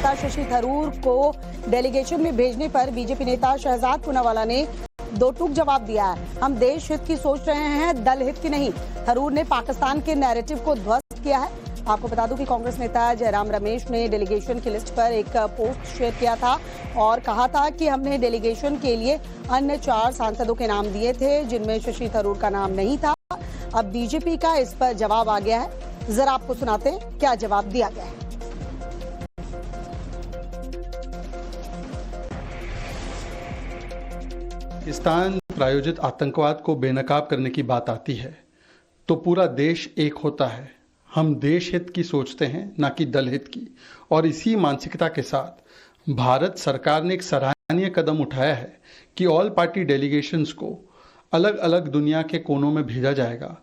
नेता शशि थरूर को डेलीगेशन में भेजने पर बीजेपी नेता शहजाद पूनावाला ने दो टूक जवाब दिया है। हम देश हित की सोच रहे हैं, दल हित की नहीं। थरूर ने पाकिस्तान के नैरेटिव को ध्वस्त किया है। आपको बता दूं कि कांग्रेस नेता जयराम रमेश ने डेलीगेशन की लिस्ट पर एक पोस्ट शेयर किया था और कहा था कि हमने डेलीगेशन के लिए अन्य 4 सांसदों के नाम दिए थे जिनमें शशि थरूर का नाम नहीं था। अब बीजेपी का इस पर जवाब आ गया है। जरा आपको सुनाते हैं क्या जवाब दिया गया है। पाकिस्तान प्रायोजित आतंकवाद को बेनकाब करने की बात आती है तो पूरा देश एक होता है। हम देश हित की सोचते हैं, ना कि दल हित की। और इसी मानसिकता के साथ भारत सरकार ने एक सराहनीय कदम उठाया है कि ऑल पार्टी डेलीगेशंस को अलग अलग दुनिया के कोनों में भेजा जाएगा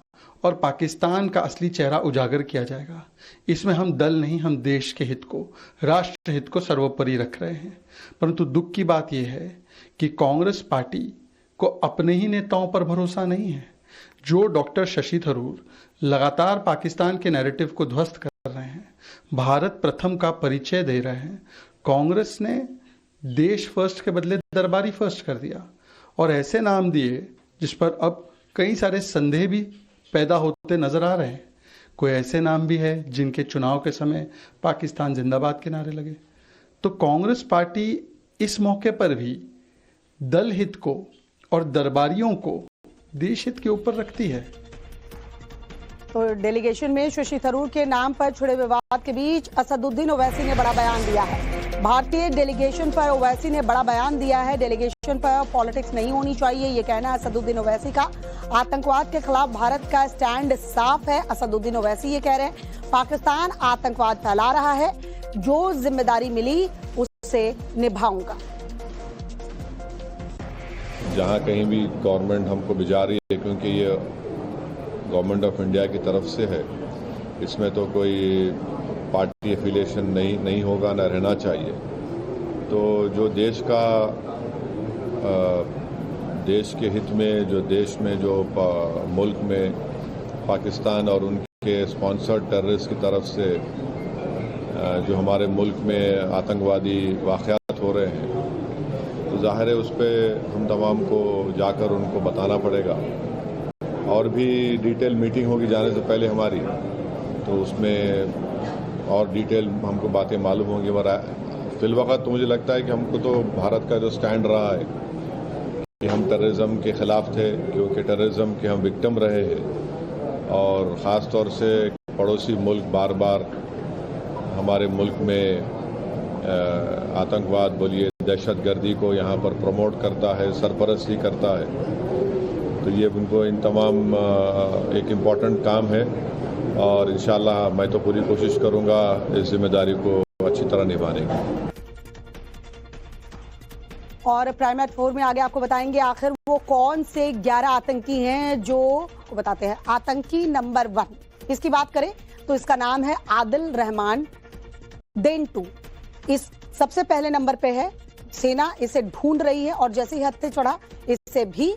और पाकिस्तान का असली चेहरा उजागर किया जाएगा। इसमें हम दल नहीं, हम देश के हित को, राष्ट्र हित को सर्वोपरि रख रहे हैं। परंतु दुख की बात यह है कि कांग्रेस पार्टी को अपने ही नेताओं पर भरोसा नहीं है। जो डॉक्टर शशि थरूर लगातार पाकिस्तान के नैरेटिव को ध्वस्त कर रहे हैं, भारत प्रथम का परिचय दे रहे हैं, कांग्रेस ने देश फर्स्ट के बदले दरबारी फर्स्ट कर दिया और ऐसे नाम दिए जिस पर अब कई सारे संदेह भी पैदा होते नजर आ रहे हैं। कोई ऐसे नाम भी है जिनके चुनाव के समय पाकिस्तान जिंदाबाद के नारे लगे। तो कांग्रेस पार्टी इस मौके पर भी दल हित को और दरबारियों को देश हित के ऊपर रखती है। तो डेलीगेशन में शशि थरूर के नाम पर छिड़े विवाद के बीच असदुद्दीन ओवैसी ने बड़ा बयान दिया है। भारतीय डेलीगेशन पर ओवैसी ने बड़ा बयान दिया है। डेलीगेशन पर पॉलिटिक्स नहीं होनी चाहिए, ये कहना है असदुद्दीन ओवैसी का। आतंकवाद के खिलाफ भारत का स्टैंड साफ है, असदुद्दीन ओवैसी ये कह रहे हैं। पाकिस्तान आतंकवाद फैला रहा है, जो जिम्मेदारी मिली उससे निभाऊंगा। जहाँ कहीं भी गवर्नमेंट हमको भिजा रही है, क्योंकि ये गवर्नमेंट ऑफ इंडिया की तरफ से है, इसमें तो कोई पार्टी एफिलिएशन नहीं होगा, ना रहना चाहिए। तो जो देश का देश के हित में, जो देश में जो मुल्क में पाकिस्तान और उनके स्पॉन्सर्ड टेररिस्ट की तरफ से जो हमारे मुल्क में आतंकवादी वाक़यात हो रहे हैं, तो ज़ाहिर है उस पर हम तमाम को जाकर उनको बताना पड़ेगा। और भी डिटेल मीटिंग होगी जाने से पहले हमारी, तो उसमें और डिटेल हमको बातें मालूम होंगी। मगर फिलवक़्त तो मुझे लगता है कि हमको तो भारत का जो स्टैंड रहा है कि हम टेररिज्म के ख़िलाफ़ थे, क्योंकि टेररिज्म के हम विक्टिम रहे हैं और ख़ास तौर से पड़ोसी मुल्क बार बार हमारे मुल्क में आतंकवाद बोलिए, दहशतगर्दी को यहाँ पर प्रमोट करता है, सरपरस्ती करता है। तो ये उनको इन तमाम एक इम्पॉर्टेंट काम है और इंशाअल्लाह मैं तो पूरी कोशिश करूँगा इस जिम्मेदारी को अच्छी तरह निभाने की। और प्राइम एट 4 में आगे आपको बताएंगे आखिर वो कौन से 11 आतंकी हैं जो बताते हैं। आतंकी नंबर 1 इसकी बात करें तो इसका नाम है आदिल रहमान देंटू। इस सबसे पहले नंबर पे है। सेना इसे ढूंढ रही है और जैसे ही हत्थे चढ़ा इसे भी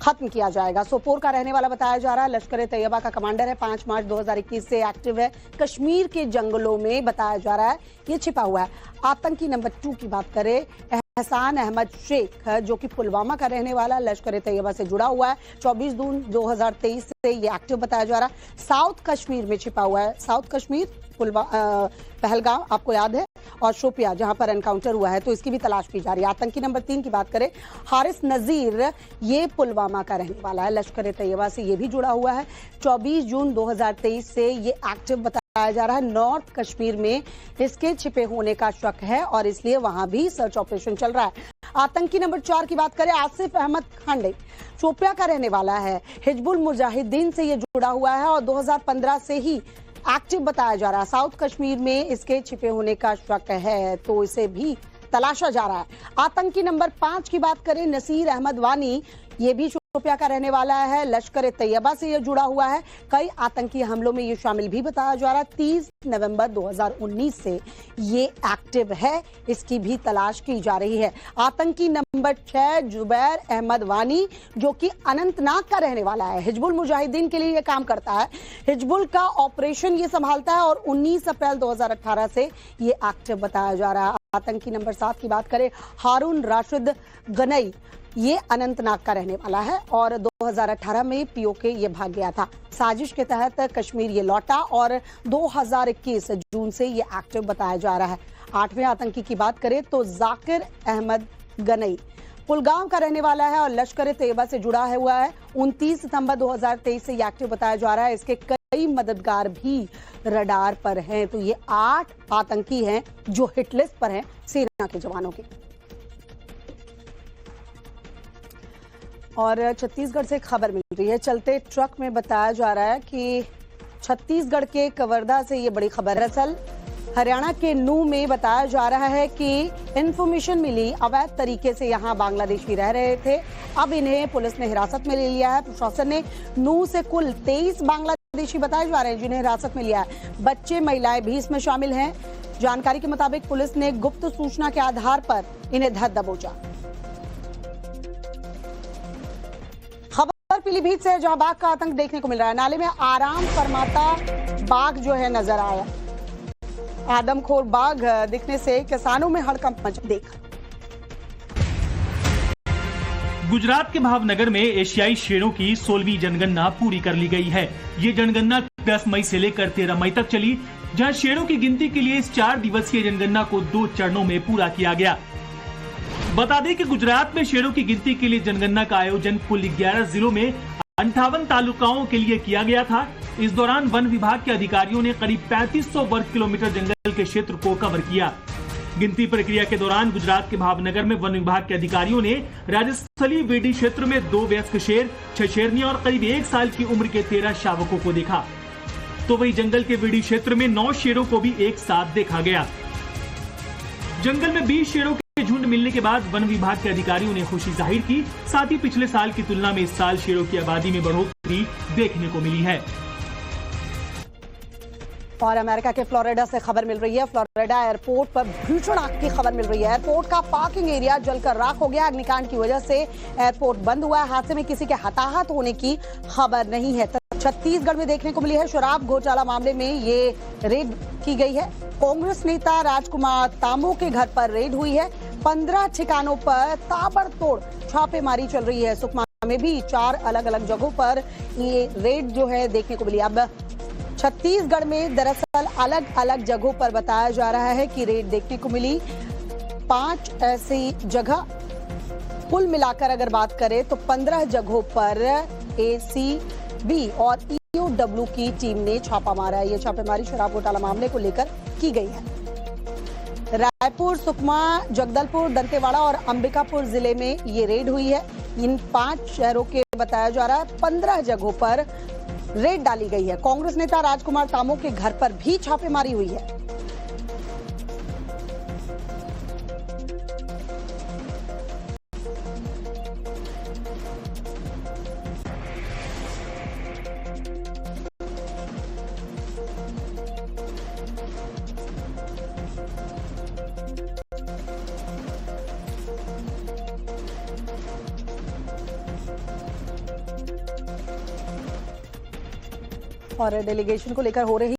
खत्म किया जाएगा। सोपोर का रहने वाला बताया जा रहा है। लश्कर तैयबा का कमांडर है। 5 मार्च 2021 से एक्टिव है। कश्मीर के जंगलों में बताया जा रहा है ये छिपा हुआ है। आतंकी नंबर 2 की बात करें, एहसान अहमद शेख, जो कि पुलवामा का रहने वाला, लश्कर तैयबा से जुड़ा हुआ है। 24 जून 2023 से ये एक्टिव बताया जा रहा है। साउथ कश्मीर में छिपा हुआ है। साउथ कश्मीर पहलगाम आपको याद है, और शोपिया जहां पर एनकाउंटर हुआ है, तो इसकी भी तलाश की जा रही है। आतंकी नंबर 3 की बात करें, हारिस नजीर, ये पुलवामा का रहने वाला है, लश्कर तैयबा से ये भी जुड़ा हुआ है। 24 जून 2023 से ये एक्टिव बताया जा रहा है। नॉर्थ कश्मीर में इसके छिपे होने का शक है और इसलिए वहां भी सर्च ऑपरेशन चल रहा है। आतंकी नंबर 4 की बात करें, आसिफ अहमद खांडे, शोपिया का रहने वाला है, हिजबुल मुजाहिदीन से ये जुड़ा हुआ है और 2015 से ही एक्टिव बताया जा रहा है। साउथ कश्मीर में इसके छिपे होने का शक है, तो इसे भी तलाशा जा रहा है। आतंकी नंबर 5 की बात करें, नसीर अहमद वानी, ये भी इथियोपिया का रहने वाला है, लश्कर ए तैयबा से ये जुड़ा हुआ है। कई आतंकी हमलों में ये शामिल भी बताया जा रहा है। 30 नवंबर 2019 से ये एक्टिव है, इसकी भी तलाश की जा रही है। आतंकी नंबर 6 जुबैर अहमद वानी, जो कि अनंतनाग का रहने वाला है, हिजबुल मुजाहिदीन के लिए ये काम करता है। हिजबुल का ऑपरेशन ये संभालता है और 19 अप्रैल 2018 से ये एक्टिव बताया जा रहा है। आतंकी नंबर 7 की बात करें, हारून राशिद गनई, ये अनंतनाग का रहने वाला है और 2018 में पीओके ये भाग गया था। साजिश के तहत कश्मीर ये लौटा और 2021 जून से ये एक्टिव बताया जा रहा है। 8वें आतंकी की बात करें तो जाकिर अहमद गनई कुलगांव का रहने वाला है और लश्कर ए तैयबा से जुड़ा हुआ है। 29 सितंबर 2023 से ये एक्टिव बताया जा रहा है। इसके कई मददगार भी रडार पर हैं। तो ये 8 आतंकी हैं जो हिट लिस्ट पर हैं सेना के जवानों के। और छत्तीसगढ़ से खबर मिल रही है, चलते ट्रक में बताया जा रहा है कि छत्तीसगढ़ के कवर्धा से ये बड़ी खबर है। दरअसल हरियाणा के नूह में बताया जा रहा है कि इंफॉर्मेशन मिली, अवैध तरीके से यहाँ बांग्लादेशी रह रहे थे। अब इन्हें पुलिस ने हिरासत में ले लिया है। प्रशासन ने नूह से कुल 23 बांग्लादेशी बताए जा रहे हैं जिन्हें हिरासत में लिया है। बच्चे, महिलाएं भी इसमें शामिल हैं। जानकारी के मुताबिक पुलिस ने गुप्त सूचना के आधार पर इन्हें धर दबोचा। पीलीभीत से जहां बाघ का आतंक देखने को मिल रहा है। नाले में आराम फरमाता बाघ जो है नजर आया। आदमखोर बाघ दिखने से किसानों में हड़कंप मचा। देखा गुजरात के भावनगर में एशियाई शेरों की 16वीं जनगणना पूरी कर ली गई है। ये जनगणना 10 मई से लेकर 13 मई तक चली, जहां शेरों की गिनती के लिए इस 4 दिवसीय जनगणना को 2 चरणों में पूरा किया गया। बता दें कि गुजरात में शेरों की गिनती के लिए जनगणना का आयोजन कुल 11 जिलों में 58 तालुकाओं के लिए किया गया था। इस दौरान वन विभाग के अधिकारियों ने करीब 3500 वर्ग किलोमीटर जंगल के क्षेत्र को कवर किया। गिनती प्रक्रिया के दौरान गुजरात के भावनगर में वन विभाग के अधिकारियों ने राजस्थली वेडी क्षेत्र में 2 वयस्क शेर, 6 शेरनी और करीब 1 साल की उम्र के 13 शावकों को देखा। तो वही जंगल के वेडी क्षेत्र में 9 शेरों को भी एक साथ देखा गया। जंगल में 20 शेरों के झुंड मिलने के बाद वन विभाग के अधिकारियों ने खुशी जाहिर की। साथ ही पिछले साल की तुलना में इस साल शेरों की आबादी में बढ़ोतरी देखने को मिली है। और अमेरिका के फ्लोरिडा से खबर मिल रही है। फ्लोरिडा एयरपोर्ट पर भीषण आग की खबर मिल रही है। एयरपोर्ट का पार्किंग एरिया जलकर राख हो गया। अग्निकांड की वजह से एयरपोर्ट बंद हुआ है। हादसे में किसी के हताहत होने की खबर नहीं है। छत्तीसगढ़ में देखने को मिली है शराब घोटाला मामले में ये रेड की गई है। कांग्रेस नेता राजकुमार तामो के घर पर रेड हुई है। 15 ठिकानों पर ताबड़तोड़ छापेमारी चल रही है। सुकमा में भी 4 अलग अलग जगहों पर ये रेड जो है देखने को मिली। अब छत्तीसगढ़ में दरअसल अलग अलग जगहों पर बताया जा रहा है कि रेड देखने को मिली। 5 ऐसी जगह, कुल मिलाकर अगर बात करें तो 15 जगहों पर ACB और EOW की टीम ने छापा मारा है। ये छापेमारी शराब घोटाला मामले को लेकर की गई है। रायपुर, सुकमा, जगदलपुर, दंतेवाड़ा और अंबिकापुर जिले में ये रेड हुई है। इन 5 शहरों के बताया जा रहा है 15 जगहों पर रेड डाली गई है। कांग्रेस नेता राजकुमार तामो के घर पर भी छापेमारी हुई है। और डेलीगेशन को लेकर हो रही